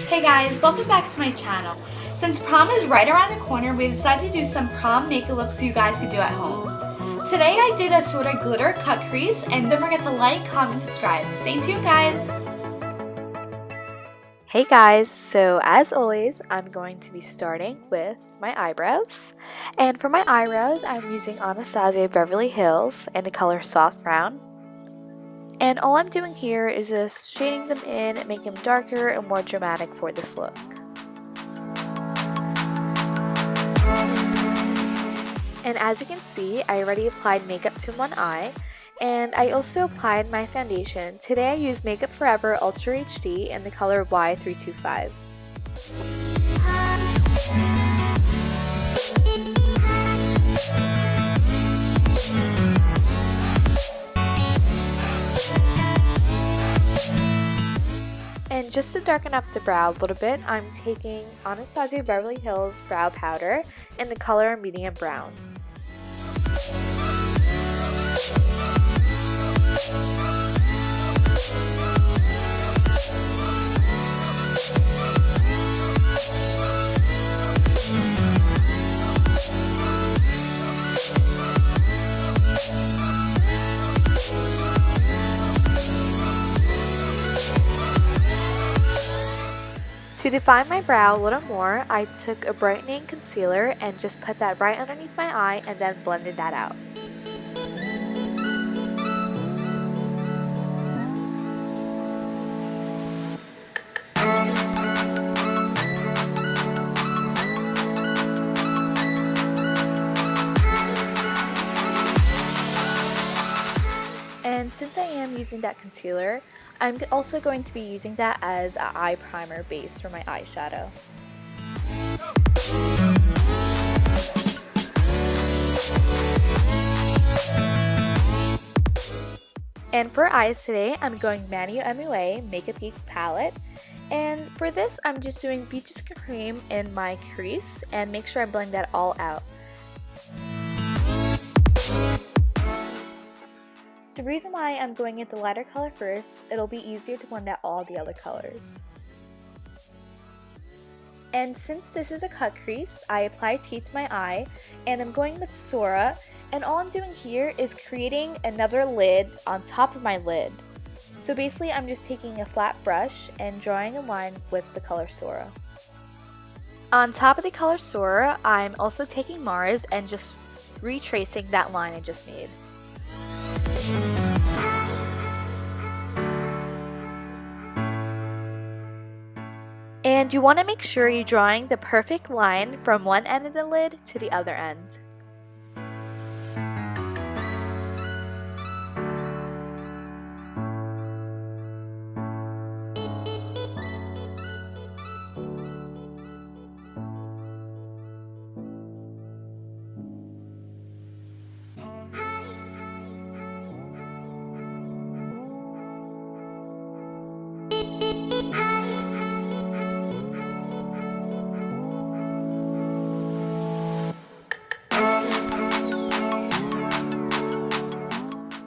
Hey guys, welcome back to my channel. Since prom is right around the corner, we decided to do some prom makeup looks so you guys could do at home. Today I did a Sora glitter cut crease, and don't forget to like, comment, subscribe. Stay tuned guys! Hey guys, so as always, I'm going to be starting with my eyebrows. And for my eyebrows, I'm using Anastasia Beverly Hills in the color Soft Brown. And all I'm doing here is just shading them in, making them darker and more dramatic for this look. And as you can see, I already applied makeup to one eye. And I also applied my foundation. Today I used Makeup Forever Ultra HD in the color Y325. And just to darken up the brow a little bit, I'm taking Anastasia Beverly Hills Brow Powder in the color Medium Brown. To define my brow a little more, I took a brightening concealer and just put that right underneath my eye and then blended that out. And since I am using that concealer, I'm also going to be using that as an eye primer base for my eyeshadow. And for eyes today, I'm going Manny Mua Makeup Geek's palette. And for this, I'm just doing Peaches Cream in my crease and make sure I blend that all out. The reason why I'm going with the lighter color first, it'll be easier to blend out all the other colors. And since this is a cut crease, I apply tea to my eye, and I'm going with Sora, and all I'm doing here is creating another lid on top of my lid. So basically I'm just taking a flat brush and drawing a line with the color Sora. On top of the color Sora, I'm also taking Mars and just retracing that line I just made. And you want to make sure you're drawing the perfect line from one end of the lid to the other end.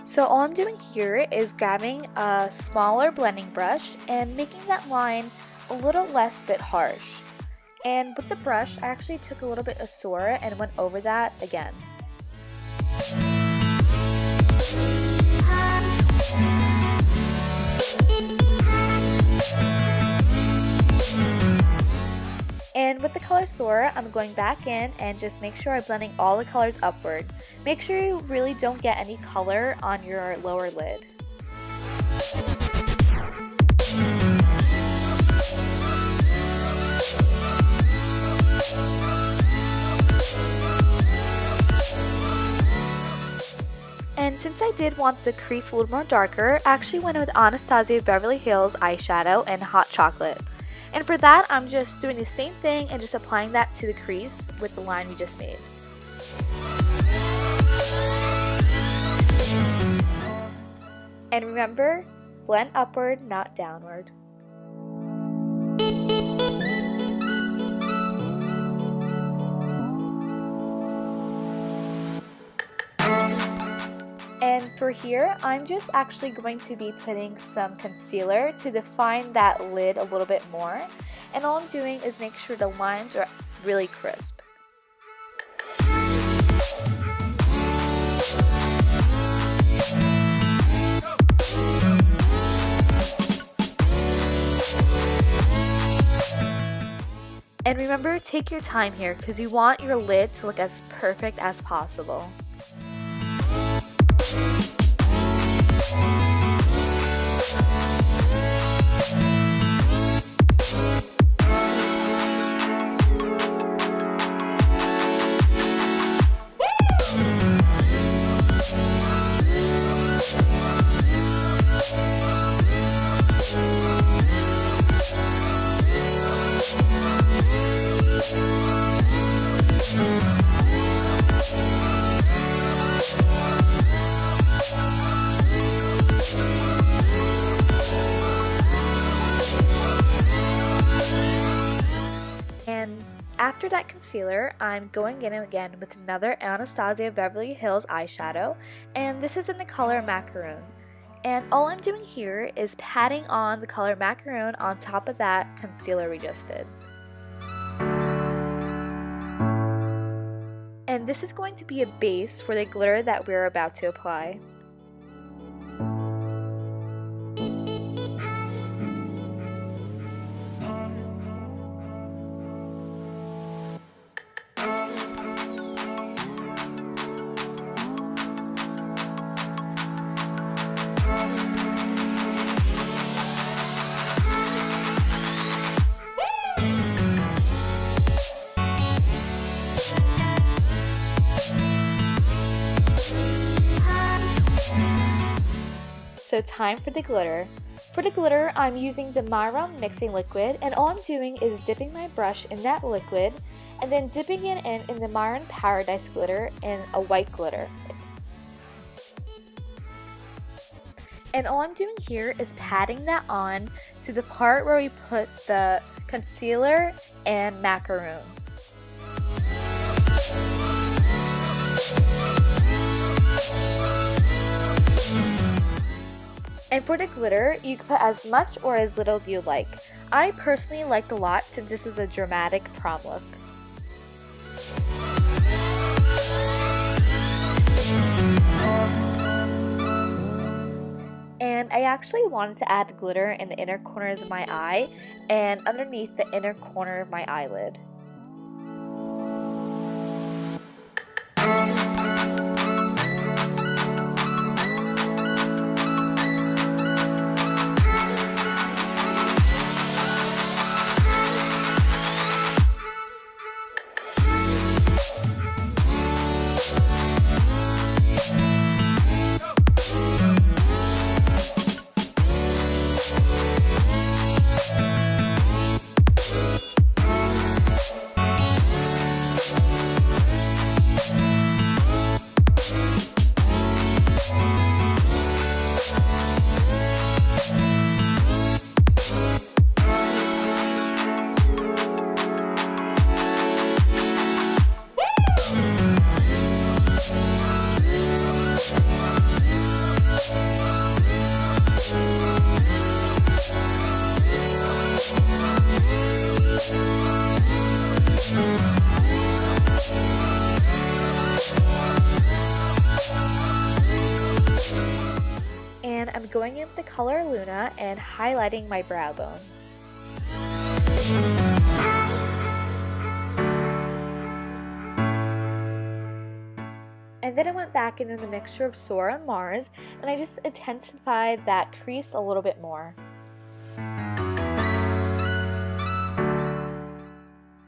So all I'm doing here is grabbing a smaller blending brush and making that line a little less bit harsh. And with the brush, I actually took a little bit of Sora and went over that again. And with the color Sora, I'm going back in and just make sure I'm blending all the colors upward. Make sure you really don't get any color on your lower lid. And since I did want the crease a little more darker, I actually went with Anastasia Beverly Hills eyeshadow in Hot Chocolate. And for that, I'm just doing the same thing and just applying that to the crease with the line we just made. And remember, blend upward, not downward. And for here, I'm just actually going to be putting some concealer to define that lid a little bit more. And all I'm doing is make sure the lines are really crisp. And remember, take your time here because you want your lid to look as perfect as possible. And after that concealer, I'm going in again with another Anastasia Beverly Hills eyeshadow, and this is in the color Macaroon. And all I'm doing here is patting on the color Macaroon on top of that concealer we just did. And this is going to be a base for the glitter that we're about to apply. So time for the glitter. For the glitter, I'm using the Mehron mixing liquid, and all I'm doing is dipping my brush in that liquid and then dipping it in the Mehron Paradise glitter in a white glitter. And all I'm doing here is patting that on to the part where we put the concealer and macaroon. And for the glitter, you can put as much or as little you like. I personally liked a lot since this was a dramatic prom look. And I actually wanted to add glitter in the inner corners of my eye and underneath the inner corner of my eyelid. And I'm going in with the color Luna and highlighting my brow bone. And then I went back into the mixture of Sora and Mars, and I just intensified that crease a little bit more.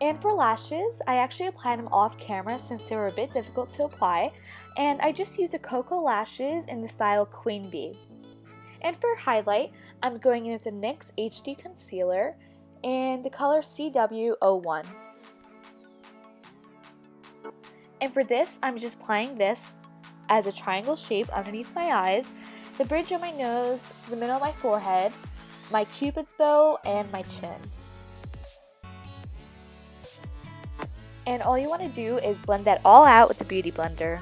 And for lashes, I actually applied them off camera since they were a bit difficult to apply, and I just used the Koko lashes in the style Queen Bee. And for highlight, I'm going in with the NYX HD Concealer in the color CW01. And for this, I'm just applying this as a triangle shape underneath my eyes, the bridge of my nose, the middle of my forehead, my cupid's bow, and my chin. And all you want to do is blend that all out with the Beauty Blender.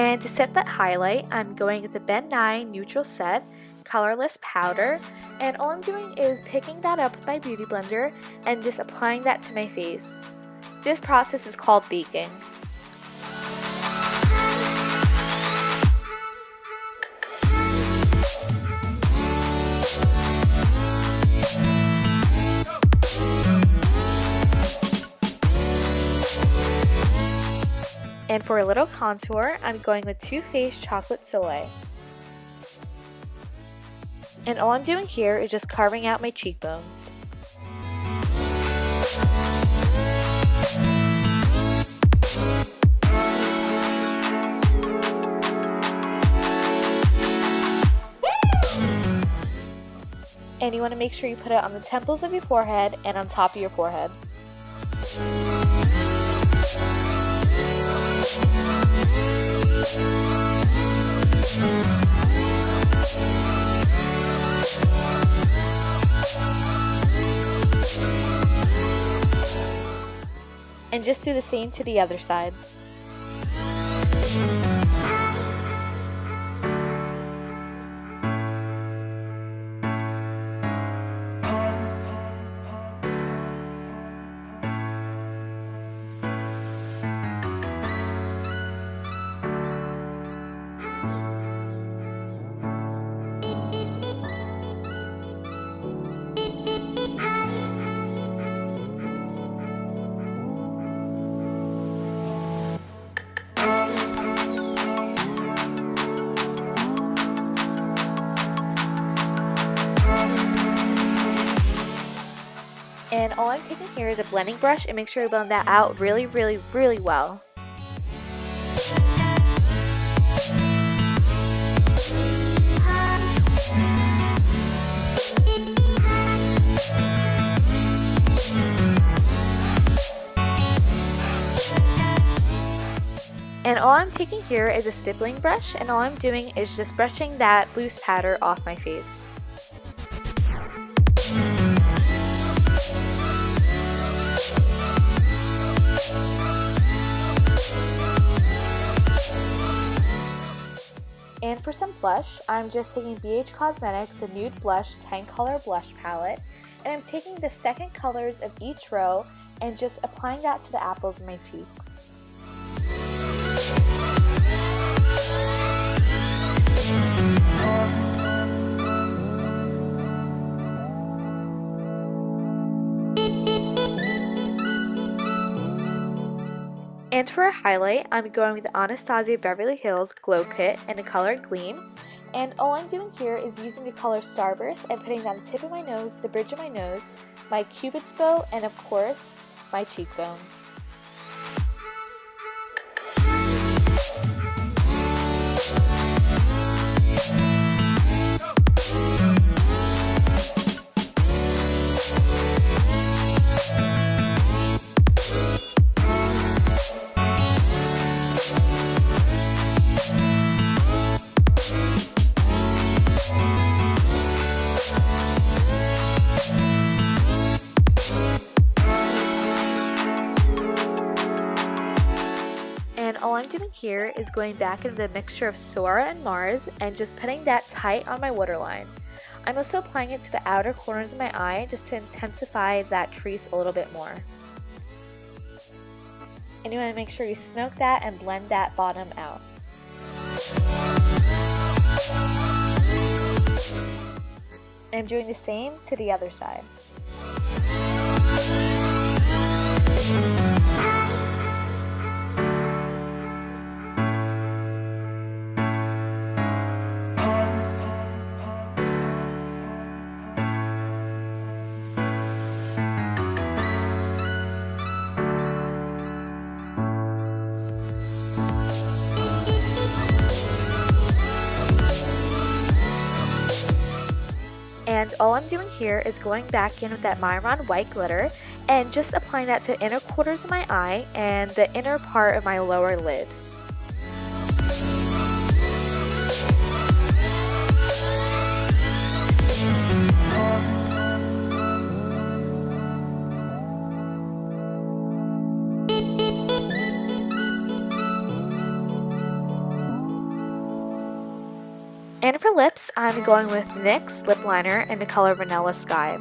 And to set that highlight, I'm going with the Nye Neutral Set colorless powder, and all I'm doing is picking that up with my beauty blender and just applying that to my face. This process is called baking. And for a little contour, I'm going with Faced Chocolate Soleil. And all I'm doing here is just carving out my cheekbones. And you want to make sure you put it on the temples of your forehead and on top of your forehead. And just do the same to the other side. And all I'm taking here is a blending brush and make sure you blend that out really well. And all I'm taking here is a stippling brush, and all I'm doing is just brushing that loose powder off my face. And for some blush, I'm just taking BH Cosmetics, the Nude Blush 10 color blush palette, and I'm taking the second colors of each row and just applying that to the apples of my cheeks. And for a highlight, I'm going with the Anastasia Beverly Hills Glow Kit in the color Gleam. And all I'm doing here is using the color Starburst and putting that on the tip of my nose, the bridge of my nose, my cupid's bow, and of course, my cheekbones. And all I'm doing here is going back into the mixture of Sora and Mars and just putting that tight on my waterline. I'm also applying it to the outer corners of my eye just to intensify that crease a little bit more. And you want to make sure you smoke that and blend that bottom out. And I'm doing the same to the other side. And all I'm doing here is going back in with that Mehron white glitter and just applying that to the inner corners of my eye and the inner part of my lower lid. And for lips, I'm going with NYX lip liner in the color Vanilla Sky.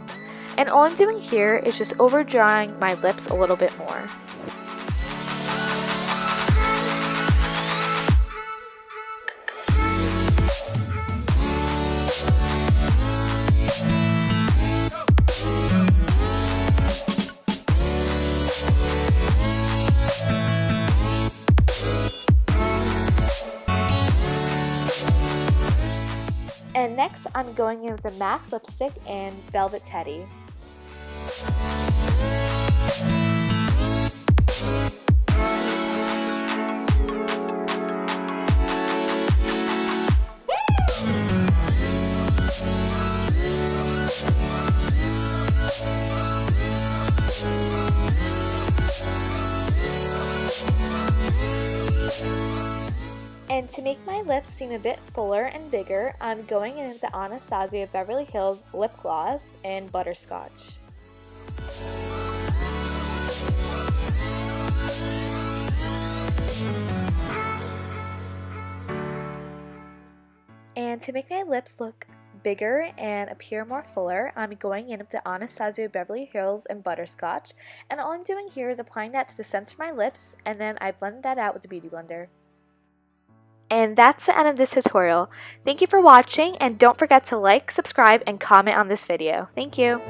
And all I'm doing here is just overdrawing my lips a little bit more. And next, I'm going in with a MAC lipstick and Velvet Teddy. And to make my lips seem a bit fuller and bigger, I'm going in with the Anastasia Beverly Hills Lip Gloss in Butterscotch. And to make my lips look bigger and appear more fuller, I'm going in with the Anastasia Beverly Hills in Butterscotch. And all I'm doing here is applying that to the center of my lips, and then I blend that out with a beauty blender. And that's the end of this tutorial. Thank you for watching, and don't forget to like, subscribe, and comment on this video. Thank you!